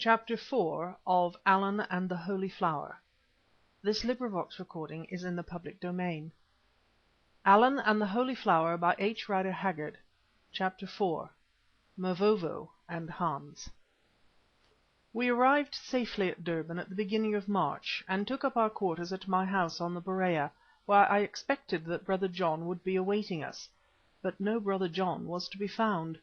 Chapter 4 of Allan and the Holy Flower. This recording is in the public domain. Allan and the Holy Flower by H. Rider Haggard. Chapter 4. Mavovo and Hans. We arrived safely at Durban at the beginning of March, and took up our quarters at my house on the Berea, where I expected that Brother John would be awaiting us. But no Brother John was to be found.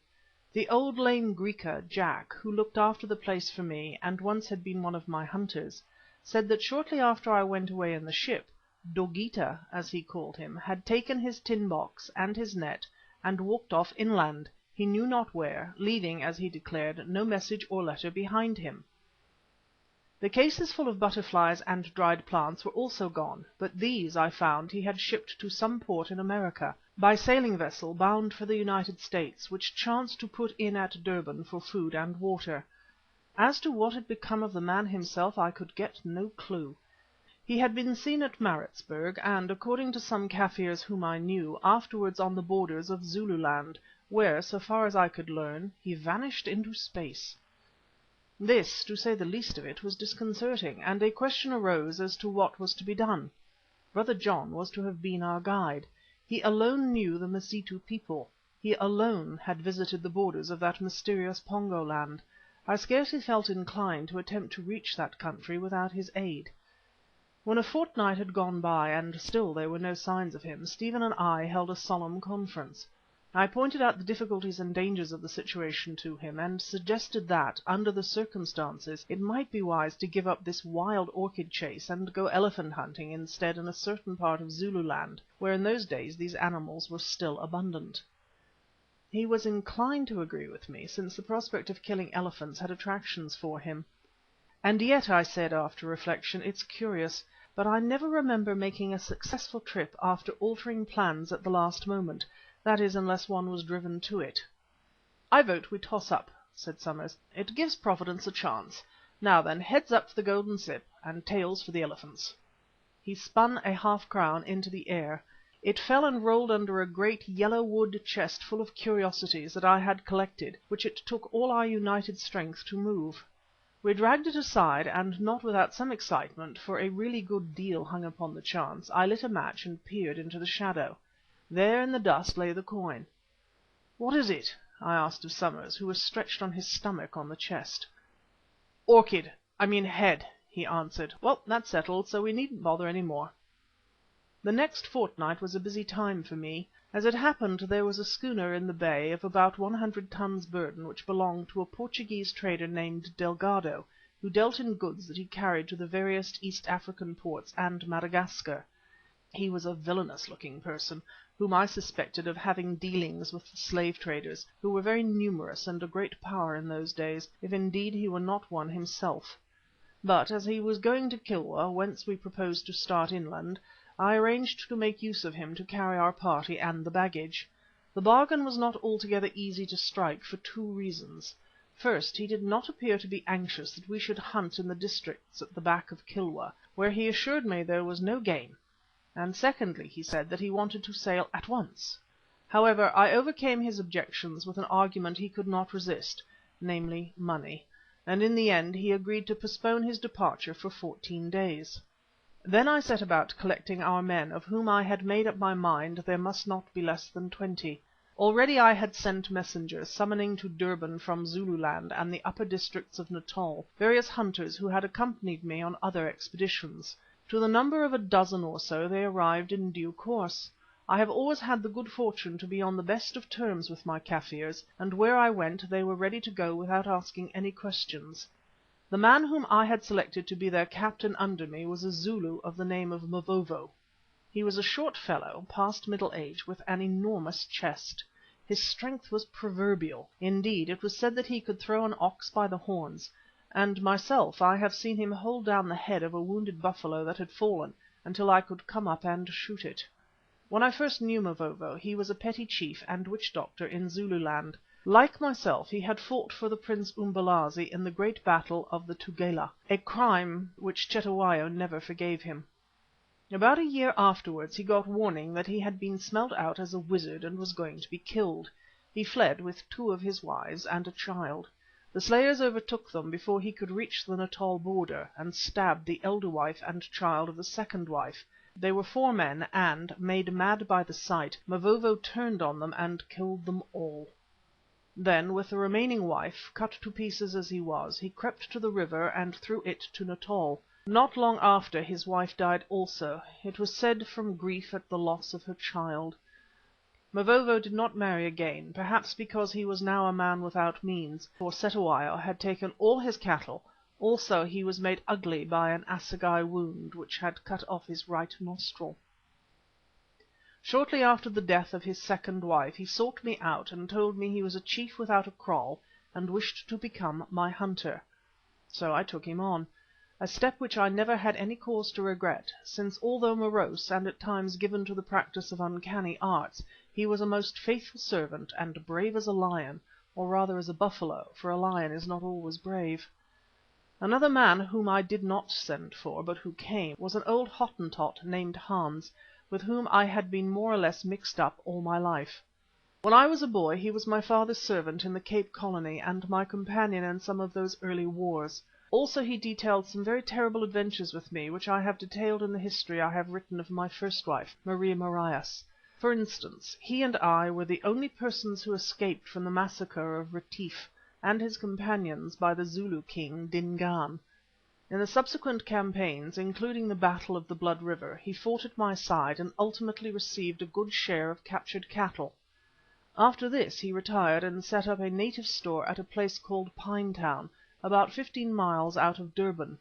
The old lame Griqua, Jack, who looked after the place for me and once had been one of my hunters, said that shortly after I went away in the ship, Dogeetah, as he called him, had taken his tin box and his net and walked off inland, he knew not where, leaving, as he declared, no message or letter behind him. The cases full of butterflies and dried plants were also gone, but these, I found, he had shipped to some port in America, by sailing vessel bound for the United States, which chanced to put in at Durban for food and water. As to what had become of the man himself I could get no clue. He had been seen at Maritzburg and, according to some Kaffirs whom I knew, afterwards on the borders of Zululand, where, so far as I could learn, he vanished into space. This, to say the least of it, was disconcerting, and a question arose as to what was to be done. Brother John was to have been our guide. He alone knew the Mazitu people. He alone had visited the borders of that mysterious Pongo land. I scarcely felt inclined to attempt to reach that country without his aid. When a fortnight had gone by and still there were no signs of him, Stephen and I held a solemn conference. I pointed out the difficulties and dangers of the situation to him, and suggested that, under the circumstances, it might be wise to give up this wild orchid chase and go elephant hunting instead in a certain part of Zululand, where in those days these animals were still abundant. He was inclined to agree with me, since the prospect of killing elephants had attractions for him. "And yet," I said after reflection, "it's curious, but I never remember making a successful trip after altering plans at the last moment. That is, unless one was driven to it." "I vote we toss up," said Somers. "It gives Providence a chance. Now then, heads up for the golden slip, and tails for the elephants." He spun a half-crown into the air. It fell and rolled under a great yellow wood chest full of curiosities that I had collected, which it took all our united strength to move. We dragged it aside, and not without some excitement, for a really good deal hung upon the chance, I lit a match and peered into the shadow. There in the dust lay the coin. "What is it?" I asked of Somers, who was stretched on his stomach on the chest. "Head," he answered. "Well, that's settled, so we needn't bother any more." The next fortnight was a busy time for me. As it happened, there was a schooner in the bay of about 100 tons burden which belonged to a Portuguese trader named Delgado, who dealt in goods that he carried to the various East African ports and Madagascar. He was a villainous-looking person, whom I suspected of having dealings with the slave traders, who were very numerous and a great power in those days, if indeed he were not one himself. But as he was going to Kilwa, whence we proposed to start inland, I arranged to make use of him to carry our party and the baggage. The bargain was not altogether easy to strike for two reasons. First, he did not appear to be anxious that we should hunt in the districts at the back of Kilwa, where he assured me there was no game, and secondly, he said that he wanted to sail at once. However, I overcame his objections with an argument he could not resist, namely money, and in the end he agreed to postpone his departure for 14 days. Then I set about collecting our men, of whom I had made up my mind there must not be less than 20. Already I had sent messengers summoning to Durban from Zululand and the upper districts of Natal various hunters who had accompanied me on other expeditions. To the number of a dozen or so they arrived in due course. I have always had the good fortune to be on the best of terms with my Kaffirs, and where I went they were ready to go without asking any questions. The man whom I had selected to be their captain under me was a Zulu of the name of Mavovo. He was a short fellow, past middle age, with an enormous chest. His strength was proverbial. Indeed, it was said that he could throw an ox by the horns, and myself I have seen him hold down the head of a wounded buffalo that had fallen until I could come up and shoot it. When I first knew Mavovo, he was a petty chief and witch-doctor in Zululand. Like myself, he had fought for the Prince Umbelazi in the great battle of the Tugela, a crime which Cetewayo never forgave him. About a year afterwards he got warning that he had been smelt out as a wizard and was going to be killed. He fled with 2 of his wives and a child. The slayers overtook them before he could reach the Natal border, and stabbed the elder wife and child of the second wife. They were 4 men, and, made mad by the sight, Mavovo turned on them and killed them all. Then, with the remaining wife, cut to pieces as he was, he crept to the river and through it to Natal. Not long after his wife died also, it was said from grief at the loss of her child. Mavovo did not marry again, perhaps because he was now a man without means, for Cetewayo had taken all his cattle, also he was made ugly by an assegai wound which had cut off his right nostril. Shortly after the death of his second wife he sought me out and told me he was a chief without a kraal and wished to become my hunter. So I took him on, a step which I never had any cause to regret, since although morose and at times given to the practice of uncanny arts, he was a most faithful servant and brave as a lion, or rather as a buffalo, for a lion is not always brave. Another man whom I did not send for, but who came, was an old Hottentot named Hans, with whom I had been more or less mixed up all my life. When I was a boy he was my father's servant in the Cape Colony and my companion in some of those early wars. Also he detailed some very terrible adventures with me, which I have detailed in the history I have written of my first wife, Maria Marias. For instance, he and I were the only persons who escaped from the massacre of Retief and his companions by the Zulu king, Dingaan. In the subsequent campaigns, including the Battle of the Blood River, he fought at my side and ultimately received a good share of captured cattle. After this he retired and set up a native store at a place called Pinetown, about 15 miles out of Durban.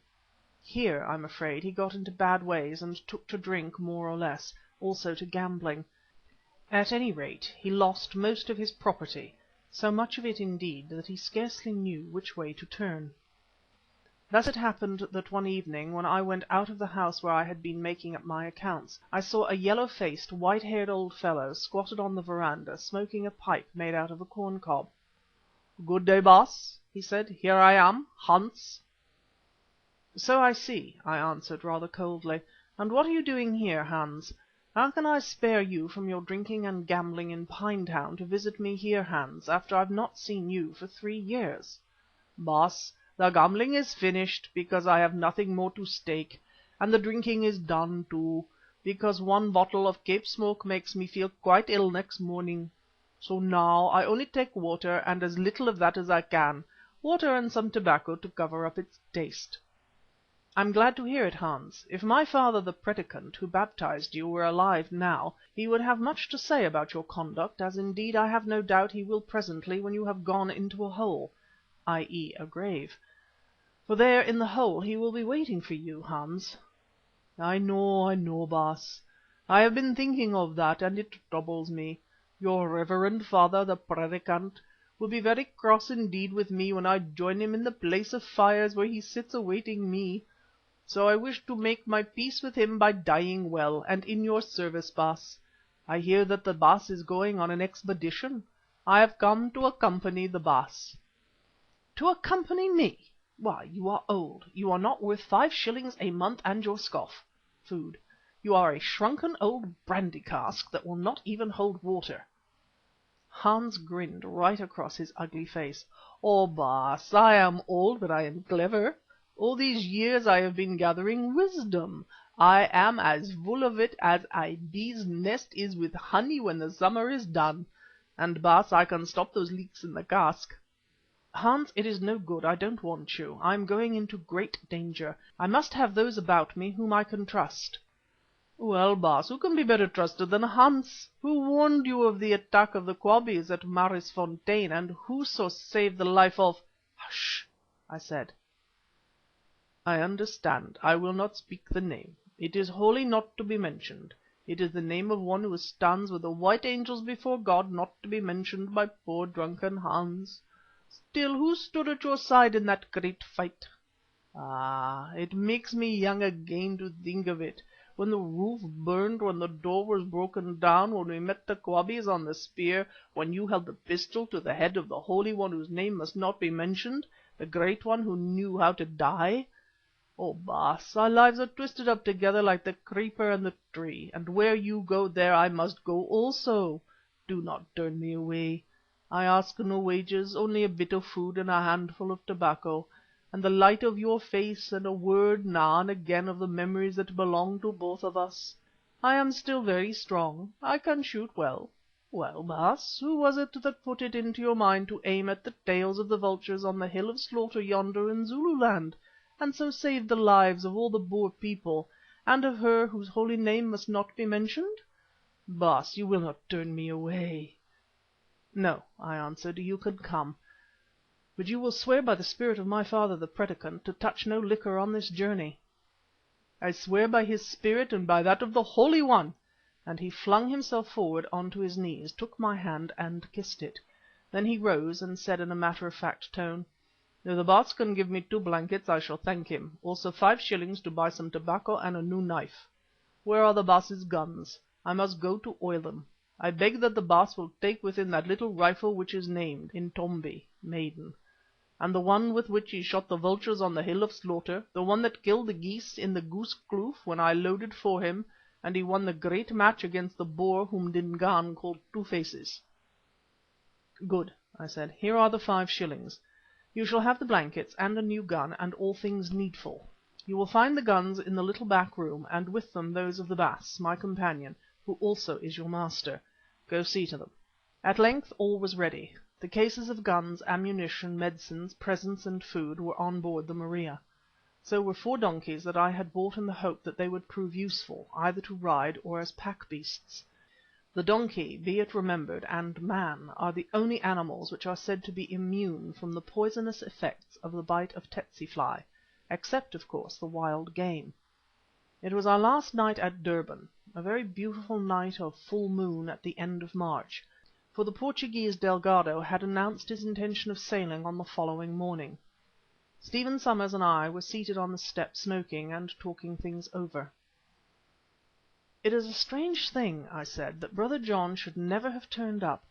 Here, I'm afraid, he got into bad ways and took to drink more or less, also to gambling. At any rate, he lost most of his property, so much of it indeed that he scarcely knew which way to turn. Thus it happened that one evening, when I went out of the house where I had been making up my accounts, I saw a yellow-faced, white-haired old fellow squatted on the verandah, smoking a pipe made out of a corn-cob. "Good day, Baas," he said. "Here I am, Hans." "So I see," I answered rather coldly. "And what are you doing here, Hans? How can I spare you from your drinking and gambling in Pinetown to visit me here, Hans, after I've not seen you for 3 years?" "Baas, the gambling is finished, because I have nothing more to stake, and the drinking is done too, because 1 bottle of Cape Smoke makes me feel quite ill next morning. So now I only take water, and as little of that as I can, water and some tobacco to cover up its taste." "I'm glad to hear it, Hans. If my father the Predikant, who baptized you, were alive now, he would have much to say about your conduct, as indeed I have no doubt he will presently when you have gone into a hole, i.e. a grave. For there in the hole he will be waiting for you, Hans." I know, Baas. I have been thinking of that, and it troubles me. Your reverend father, the Predikant, will be very cross indeed with me when I join him in the place of fires where he sits awaiting me. So I wish to make my peace with him by dying well, and in your service, Baas. I hear that the Baas is going on an expedition. I have come to accompany the Baas." "To accompany me? Why, you are old. You are not worth 5 shillings a month and your scoff (food). You are a shrunken old brandy cask that will not even hold water." Hans grinned right across his ugly face. "Oh, Baas, I am old, but I am clever. All these years I have been gathering wisdom. I am as full of it as a bee's nest is with honey when the summer is done. And, Baas, I can stop those leaks in the cask." "Hans, it is no good. I don't want you. I am going into great danger. I must have those about me whom I can trust." "Well, Baas, who can be better trusted than Hans? Who warned you of the attack of the Quabies at Marisfontein, and who so saved the life of—" "Hush!" I said. "I understand. I will not speak the name. It is holy not to be mentioned. It is the name of one who stands with the white angels before God not to be mentioned by poor drunken Hans. Still, who stood at your side in that great fight? Ah, it makes me young again to think of it, when the roof burned, when the door was broken down, when we met the Quabies on the spear, when you held the pistol to the head of the Holy One whose name must not be mentioned, the Great One who knew how to die. Oh, Baas, our lives are twisted up together like the creeper and the tree, and where you go there I must go also. Do not turn me away. I ask no wages, only a bit of food and a handful of tobacco, and the light of your face and a word now and again of the memories that belong to both of us. I am still very strong. I can shoot well. Well, Baas, who was it that put it into your mind to aim at the tails of the vultures on the hill of slaughter yonder in Zululand, and so saved the lives of all the Boer people, and of her whose holy name must not be mentioned? Baas, you will not turn me away." "No," I answered, "you can come, but you will swear by the spirit of my father the Predikant to touch no liquor on this journey." "I swear by his spirit and by that of the Holy One," and he flung himself forward on to his knees, took my hand and kissed it. Then he rose and said in a matter-of-fact tone: "If the Baas can give me 2 blankets I shall thank him, also 5 shillings to buy some tobacco and a new knife. Where are the Baas's guns? I must go to oil them. I beg that the Baas will take with him that little rifle which is named Intombi (Maiden), and the one with which he shot the vultures on the hill of slaughter, the one that killed the geese in the goose kloof when I loaded for him and he won the great match against the Boer whom Dingaan called Two Faces." "Good," I said. "Here are the 5 shillings. You shall have the blankets and a new gun and all things needful. You will find the guns in the little back room, and with them those of the Baas, my companion, who also is your master. Go see to them." At length all was ready. The cases of guns, ammunition, medicines, presents and food were on board the Maria. So were 4 donkeys that I had bought in the hope that they would prove useful, either to ride or as pack beasts. The donkey, be it remembered, and man are the only animals which are said to be immune from the poisonous effects of the bite of tsetse fly, except, of course, the wild game. It was our last night at Durban, a very beautiful night of full moon at the end of March, for the Portuguese Delgado had announced his intention of sailing on the following morning. Stephen Somers and I were seated on the step smoking and talking things over. "It is a strange thing," I said, "that Brother John should never have turned up.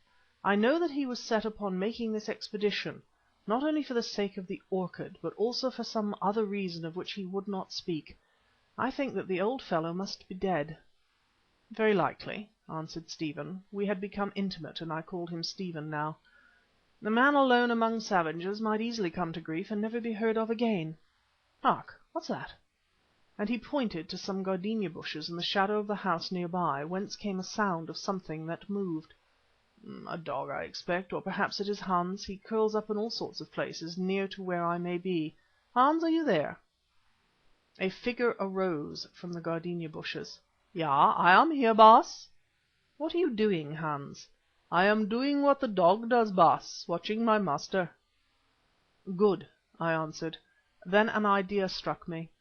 I know that he was set upon making this expedition, not only for the sake of the orchid, but also for some other reason of which he would not speak. I think that the old fellow must be dead." "Very likely," answered Stephen. We had become intimate, and I called him Stephen now. "A man alone among savages might easily come to grief and never be heard of again. Hark! What's that?" And he pointed to some gardenia bushes in the shadow of the house near by, whence came a sound of something that moved. "A dog, I expect, or perhaps it is Hans. He curls up in all sorts of places near to where I may be. Hans, are you there?" A figure arose from the gardenia bushes. "Ja, I am here, Baas." "What are you doing, Hans?" "I am doing what the dog does, Baas, watching my master." "Good," I answered. Then an idea struck me.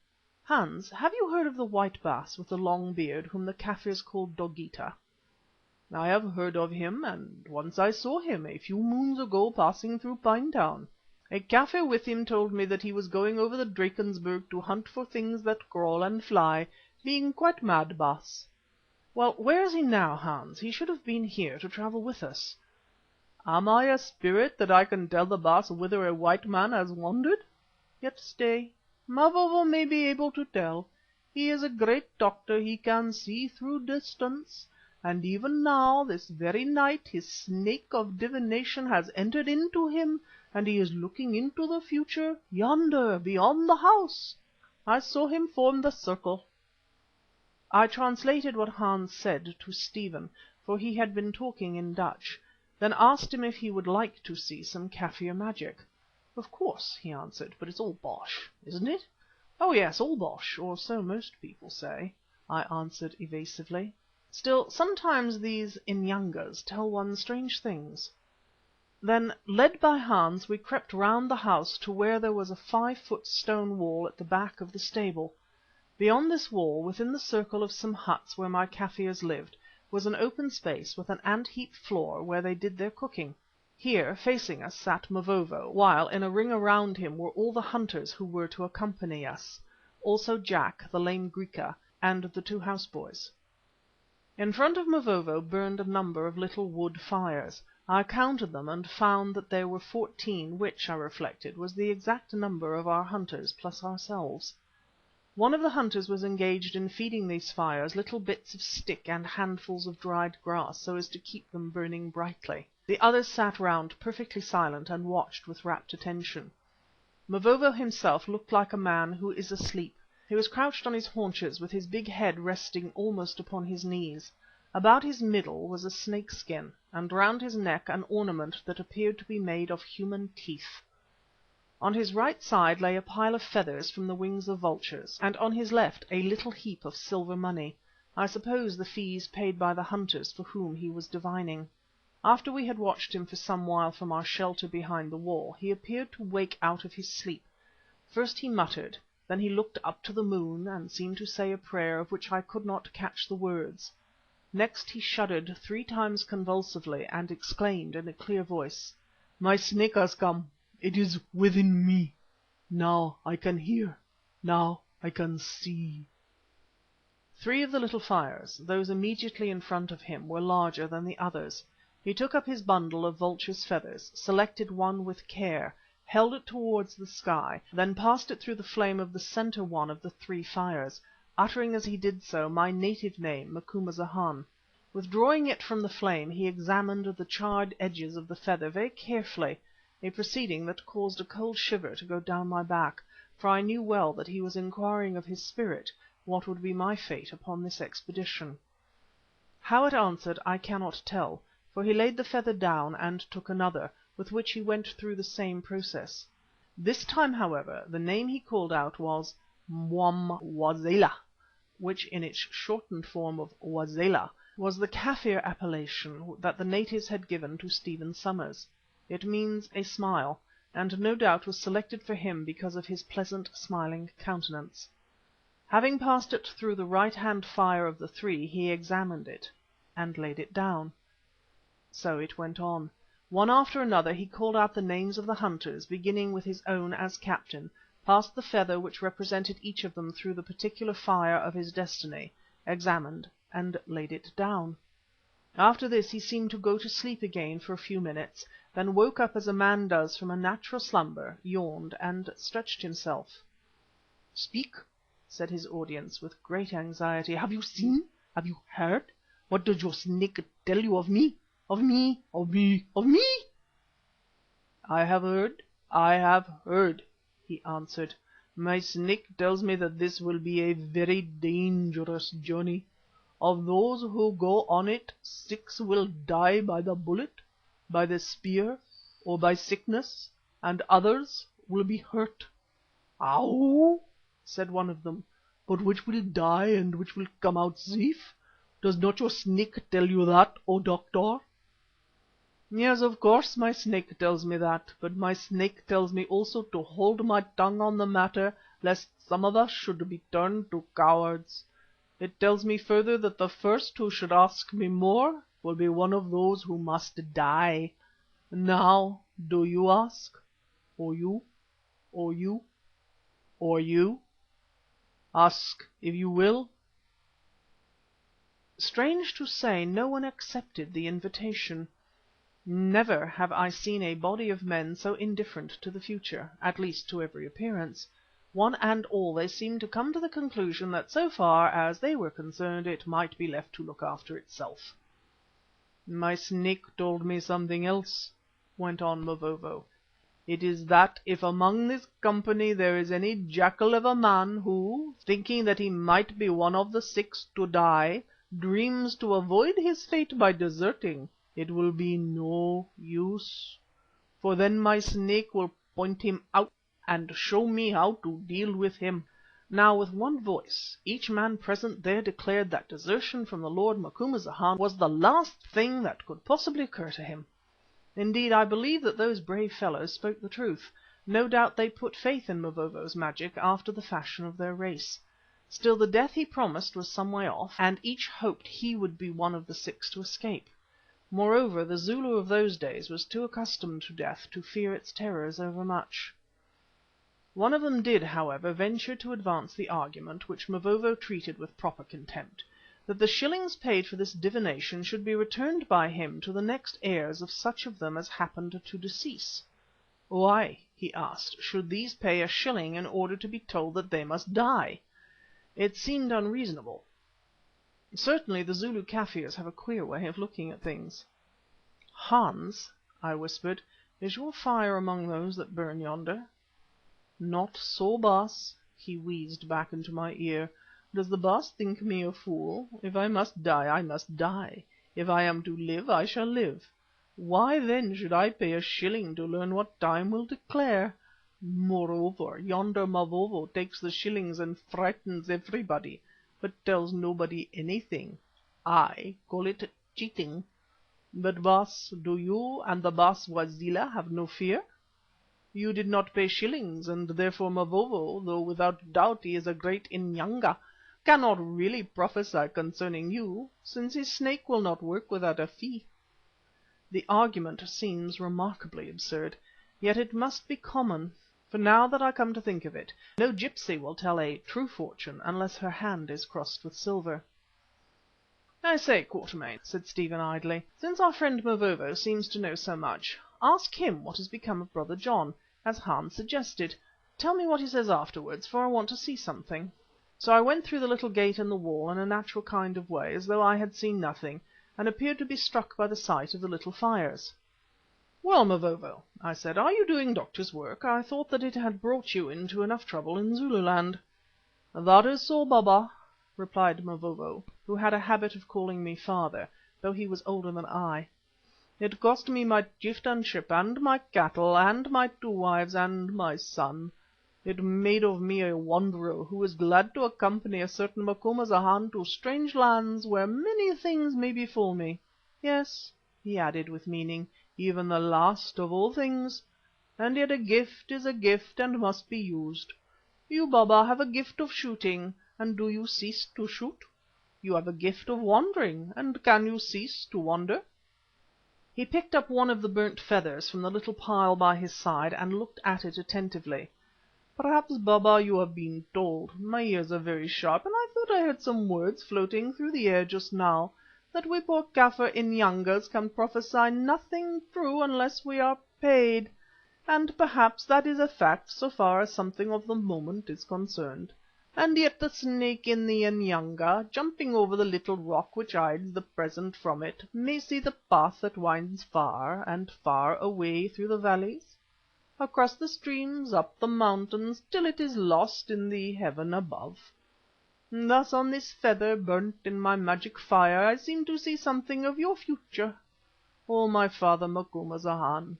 "Hans, have you heard of the white Baas with the long beard, whom the Kaffirs call Dogeetah?" "I have heard of him, and once I saw him a few moons ago passing through Pinetown. A Kaffir with him told me that he was going over the Drakensberg to hunt for things that crawl and fly, being quite mad, Baas." "Well, where is he now, Hans? He should have been here to travel with us." "Am I a spirit that I can tell the Baas whither a white man has wandered? Yet stay, Mavovo may be able to tell. He is a great doctor, he can see through distance, and even now, this very night, his snake of divination has entered into him and he is looking into the future, yonder, beyond the house. I saw him form the circle." I translated what Hans said to Stephen, for he had been talking in Dutch, then asked him if he would like to see some Kaffir magic. "Of course," he answered, "but it's all bosh, isn't it?" "Oh yes, all bosh, or so most people say," I answered evasively. "Still, sometimes these Inyangas tell one strange things." Then, led by Hans, we crept round the house to where there was a 5-foot stone wall at the back of the stable. Beyond this wall, within the circle of some huts where my Kaffirs lived, was an open space with an ant-heap floor where they did their cooking. Here, facing us, sat Mavovo, while in a ring around him were all the hunters who were to accompany us, also Jack, the lame Griqua, and the 2 houseboys. In front of Mavovo burned a number of little wood fires. I counted them and found that there were 14, which, I reflected, was the exact number of our hunters plus ourselves. One of the hunters was engaged in feeding these fires little bits of stick and handfuls of dried grass, so as to keep them burning brightly. The others sat round perfectly silent and watched with rapt attention. Mavovo himself looked like a man who is asleep. He was crouched on his haunches with his big head resting almost upon his knees. About his middle was a snake skin, and round his neck an ornament that appeared to be made of human teeth. On his right side lay a pile of feathers from the wings of vultures, and on his left a little heap of silver money, I suppose the fees paid by the hunters for whom he was divining. After we had watched him for some while from our shelter behind the wall, he appeared to wake out of his sleep. First he muttered, then he looked up to the moon and seemed to say a prayer of which I could not catch the words. Next he shuddered 3 times convulsively and exclaimed in a clear voice: "My snake has come. It is within me. Now I can hear. Now I can see." 3 of the little fires, those immediately in front of him, were larger than the others. He took up his bundle of vulture's feathers, selected one with care, held it towards the sky, then passed it through the flame of the centre one of the 3 fires, uttering as he did so my native name, Macumazahn. Withdrawing it from the flame, he examined the charred edges of the feather very carefully, a proceeding that caused a cold shiver to go down my back, for I knew well that he was inquiring of his spirit what would be my fate upon this expedition. How it answered I cannot tell, for he laid the feather down and took another, with which he went through the same process. This time, however, the name he called out was Mwamwazela, which in its shortened form of Wazela was the Kaffir appellation that the natives had given to Stephen Somers. It means a smile, and no doubt was selected for him because of his pleasant, smiling countenance. Having passed it through the right-hand fire of the 3, he examined it and laid it down. So it went on. One after another he called out the names of the hunters, beginning with his own as captain, passed the feather which represented each of them through the particular fire of his destiny, examined and laid it down. After this he seemed to go to sleep again for a few minutes, then woke up as a man does from a natural slumber, yawned and stretched himself. "Speak," said his audience with great anxiety. "Have you seen? Have you heard? What does your snake tell you of me? Of me, of me, of me?" "I have heard," he answered. "My snake tells me that this will be a very dangerous journey. Of those who go on it, 6 will die by the bullet, by the spear, or by sickness, and others will be hurt." "Ow!" said one of them. "But which will die and which will come out safe? Does not your snake tell you that, O Doctor?" "Yes, of course my snake tells me that, but my snake tells me also to hold my tongue on the matter, lest some of us should be turned to cowards. It tells me further that the first who should ask me more will be one of those who must die. Now do you ask? Or you? Or you? Or you? Ask if you will." Strange to say, no one accepted the invitation. Never have I seen a body of men so indifferent to the future, at least to every appearance. One and all they seemed to come to the conclusion that so far as they were concerned it might be left to look after itself. "My snake told me something else," went on Mavovo. "It is that if among this company there is any jackal of a man who, thinking that he might be one of the 6 to die, dreams to avoid his fate by deserting, it will be no use, for then my snake will point him out and show me how to deal with him." Now with one voice each man present there declared that desertion from the Lord Macumazahn was the last thing that could possibly occur to him. Indeed, I believe that those brave fellows spoke the truth. No doubt they put faith in Mavovo's magic after the fashion of their race. Still the death he promised was some way off, and each hoped he would be one of the 6 to escape. Moreover, the Zulu of those days was too accustomed to death to fear its terrors overmuch. One of them did, however, venture to advance the argument, which Mavovo treated with proper contempt, that the shillings paid for this divination should be returned by him to the next heirs of such of them as happened to decease. Why, he asked, should these pay a shilling in order to be told that they must die? It seemed unreasonable. Certainly the Zulu Kaffirs have a queer way of looking at things. "Hans," I whispered, "is your fire among those that burn yonder?" "Not so, Baas," he wheezed back into my ear. "Does the Baas think me a fool? If I must die, I must die. If I am to live, I shall live. Why then should I pay a shilling to learn what time will declare? Moreover, yonder Mavovo takes the shillings and frightens everybody, but tells nobody anything. I call it cheating. But, Baas, do you and the Baas Wazela have no fear? You did not pay shillings, and therefore Mavovo, though without doubt he is a great Inyanga, cannot really prophesy concerning you, since his snake will not work without a fee." The argument seems remarkably absurd, yet it must be common, for now that I come to think of it, no gipsy will tell a true fortune unless her hand is crossed with silver. "I say, Quatermain," said Stephen idly, "since our friend Mavovo seems to know so much, ask him what has become of Brother John, as Hans suggested. Tell me what he says afterwards, for I want to see something." So I went through the little gate in the wall in a natural kind of way, as though I had seen nothing, and appeared to be struck by the sight of the little fires. "Well, Mavovo," I said, "are you doing doctor's work? I thought that it had brought you into enough trouble in Zululand." "That is so, Baba," replied Mavovo, who had a habit of calling me father, though he was older than I. "It cost me my chieftainship and my cattle and my 2 wives and my son. It made of me a wanderer who is glad to accompany a certain Macumazahn to strange lands where many things may befall me. Yes," he added with meaning, "even the last of all things. And yet a gift is a gift and must be used. You, Baba, have a gift of shooting, and do you cease to shoot? You have a gift of wandering, and can you cease to wander?" He picked up one of the burnt feathers from the little pile by his side and looked at it attentively. "Perhaps, Baba, you have been told, my ears are very sharp, and I thought I heard some words floating through the air just now, that we poor Kaffir Inyangas can prophesy nothing true unless we are paid, and perhaps that is a fact so far as something of the moment is concerned. And yet the snake in the Inyanga, jumping over the little rock which hides the present from it, may see the path that winds far and far away through the valleys, across the streams, up the mountains, till it is lost in the heaven above. Thus on this feather burnt in my magic fire I seem to see something of your future, O my father Macumazahn.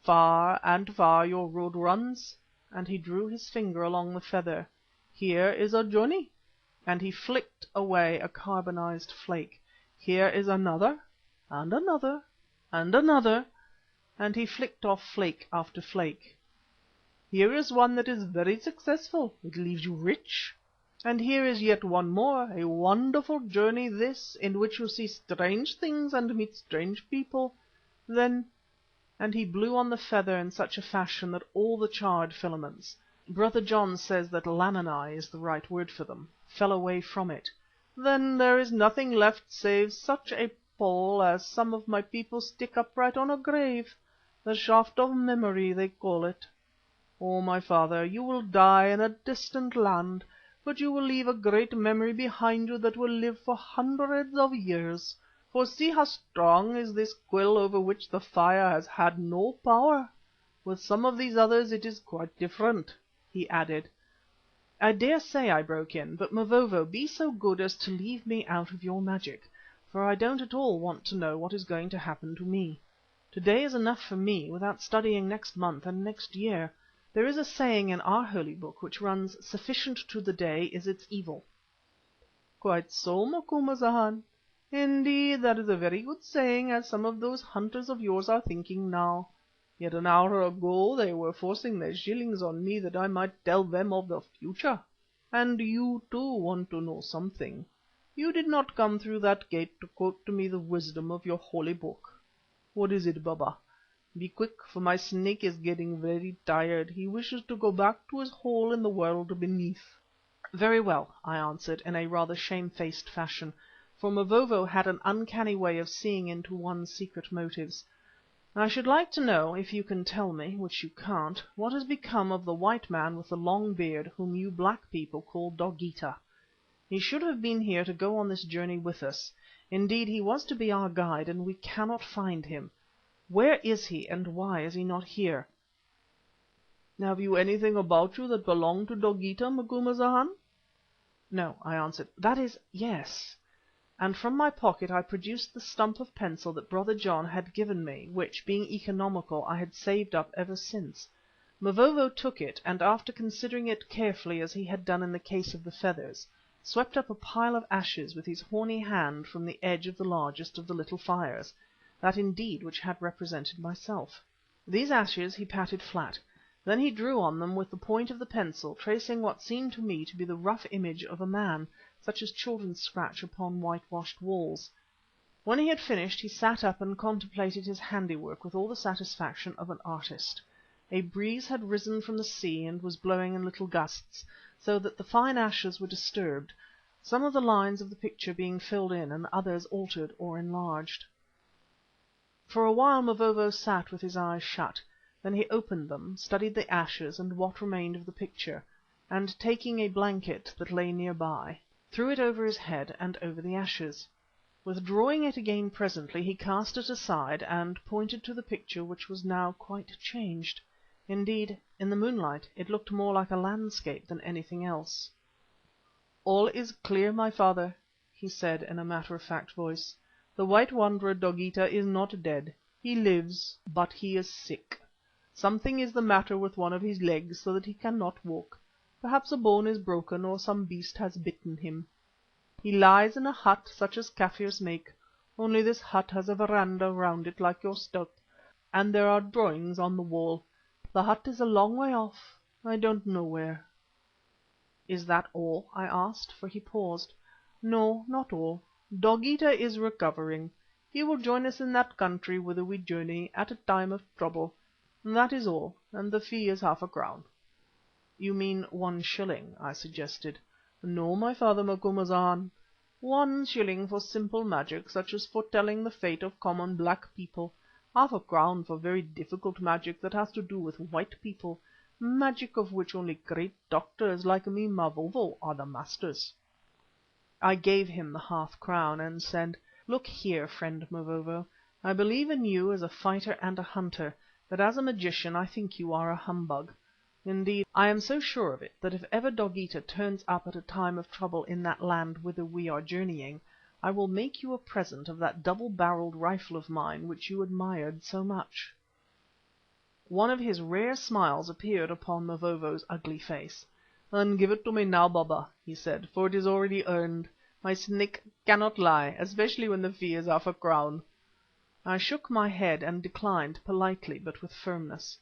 Far and far your road runs," and he drew his finger along the feather. "Here is a journey," and he flicked away a carbonized flake. "Here is another, and another, and another," and he flicked off flake after flake. "Here is one that is very successful, it leaves you rich. And here is yet one more, a wonderful journey this, in which you see strange things and meet strange people. Then," and he blew on the feather in such a fashion that all the charred filaments, Brother John says that laminae is the right word for them, fell away from it. "Then there is nothing left save such a pole as some of my people stick upright on a grave, the shaft of memory they call it. Oh, my father, you will die in a distant land, but you will leave a great memory behind you that will live for hundreds of years, for see how strong is this quill over which the fire has had no power. With some of these others it is quite different," he added. "I dare say," I broke in, "but Mavovo, be so good as to leave me out of your magic, for I don't at all want to know what is going to happen to me. To-day is enough for me, without studying next month and next year. There is a saying in our holy book which runs, 'Sufficient to the day is its evil.'" "Quite so, Macumazahn. Indeed, that is a very good saying, as some of those hunters of yours are thinking now. Yet an hour ago they were forcing their shillings on me that I might tell them of the future. And you too want to know something. You did not come through that gate to quote to me the wisdom of your holy book. What is it, Baba? Be quick, for my snake is getting very tired. He wishes to go back to his hole in the world beneath." "Very well," I answered in a rather shamefaced fashion, for Mavovo had an uncanny way of seeing into one's secret motives. "I should like to know, if you can tell me, which you can't, what has become of the white man with the long beard whom you black people call Dogeetah. He should have been here to go on this journey with us. Indeed, he was to be our guide, and we cannot find him. Where is he, and why is he not here?" "Have you anything about you that belonged to Dogeetah, Macumazahn?" "No," I answered. "That is, yes," and from my pocket I produced the stump of pencil that Brother John had given me, which, being economical, I had saved up ever since. Mavovo took it, and after considering it carefully as he had done in the case of the feathers, swept up a pile of ashes with his horny hand from the edge of the largest of the little fires, that indeed which had represented myself. These ashes he patted flat. Then he drew on them with the point of the pencil, tracing what seemed to me to be the rough image of a man, such as children scratch upon whitewashed walls. When he had finished he sat up and contemplated his handiwork with all the satisfaction of an artist. A breeze had risen from the sea and was blowing in little gusts, so that the fine ashes were disturbed, some of the lines of the picture being filled in and others altered or enlarged. For a while Mavovo sat with his eyes shut. Then he opened them, studied the ashes and what remained of the picture, and taking a blanket that lay near by, threw it over his head and over the ashes. Withdrawing it again presently, he cast it aside and pointed to the picture, which was now quite changed. Indeed, in the moonlight it looked more like a landscape than anything else. "All is clear, my father," he said in a matter-of-fact voice. "The white wanderer Dogeetah is not dead. He lives, but he is sick. Something is the matter with one of his legs so that he cannot walk. Perhaps a bone is broken or some beast has bitten him. He lies in a hut such as Kaffirs make, only this hut has a verandah round it like your stoep, and there are drawings on the wall. The hut is a long way off, I don't know where." "Is that all?" I asked, for he paused. "No, not all. Dogeetah is recovering. He will join us in that country whither we journey, at a time of trouble. That is all, and the fee is ½ crown." "You mean 1 shilling," I suggested. "No, my father Macumazahn. 1 shilling for simple magic, such as foretelling the fate of common black people, ½ crown for very difficult magic that has to do with white people, magic of which only great doctors like me, Mavovo, are the masters." I gave him the ½ crown and said: "Look here, friend Mavovo, I believe in you as a fighter and a hunter, but as a magician I think you are a humbug. Indeed, I am so sure of it that if ever Dogeetah turns up at a time of trouble in that land whither we are journeying, I will make you a present of that double-barrelled rifle of mine which you admired so much." One of his rare smiles appeared upon Mavovo's ugly face. "Then give it to me now, Baba," he said, "for it is already earned. My Snake cannot lie, especially when the fee is ½ crown." I shook my head and declined politely but with firmness.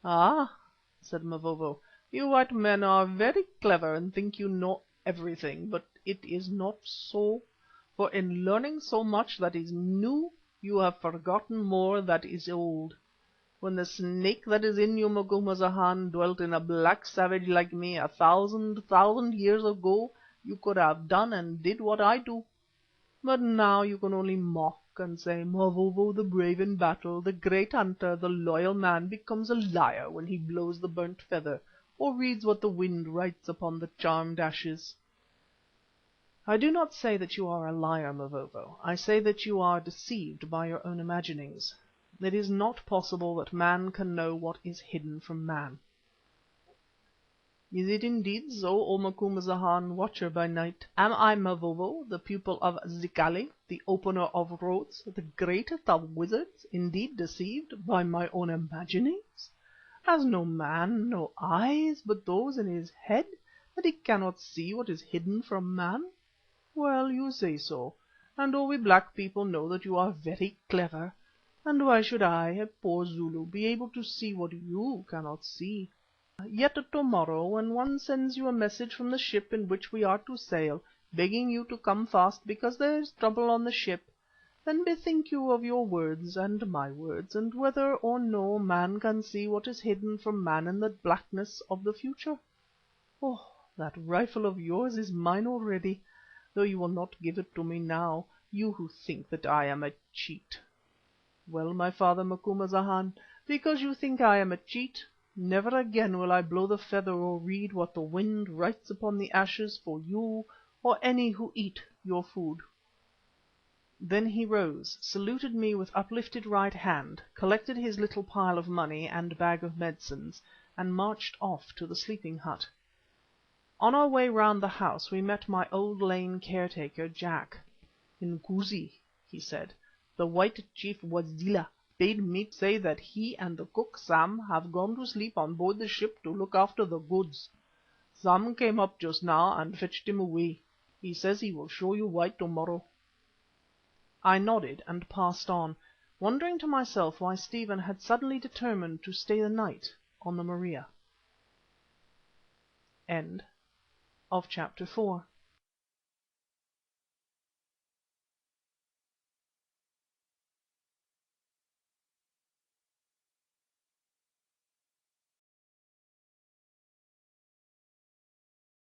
"Ah!" said Mavovo, "you white men are very clever and think you know everything, but it is not so, for in learning so much that is new, you have forgotten more that is old. When the Snake that is in you, Macumazahn, dwelt in a black savage like me 1,000 years ago, you could have done and did what I do. But now you can only mock and say, 'Mavovo the brave in battle, the great hunter, the loyal man, becomes a liar when he blows the burnt feather, or reads what the wind writes upon the charmed ashes.'" "I do not say that you are a liar, Mavovo. I say that you are deceived by your own imaginings. It is not possible that man can know what is hidden from man." "Is it indeed so, O Macumazahn, Watcher by Night? Am I Mavovo, the pupil of Zikali, the Opener of Roads, the greatest of wizards, indeed deceived by my own imaginings? Has no man no eyes but those in his head, that he cannot see what is hidden from man? Well, you say so, and all we black people know that you are very clever, and why should I, a poor Zulu, be able to see what you cannot see? Yet to-morrow, when one sends you a message from the ship in which we are to sail, begging you to come fast because there is trouble on the ship, then bethink you of your words and my words, and whether or no man can see what is hidden from man in the blackness of the future. Oh, that rifle of yours is mine already, though you will not give it to me now, you who think that I am a cheat. Well, my father Macumazahn, because you think I am a cheat, never again will I blow the feather or read what the wind writes upon the ashes for you or any who eat your food." Then he rose, saluted me with uplifted right hand, collected his little pile of money and bag of medicines, and marched off to the sleeping hut. On our way round the house we met my old lame caretaker, Jack. "Inkoosi," he said, "the white chief Wazela bade me say that he and the cook, Sam, have gone to sleep on board the ship to look after the goods. Sam came up just now and fetched him away. He says he will show you why to morrow." I nodded and passed on, wondering to myself why Stephen had suddenly determined to stay the night on the Maria. Chapter 5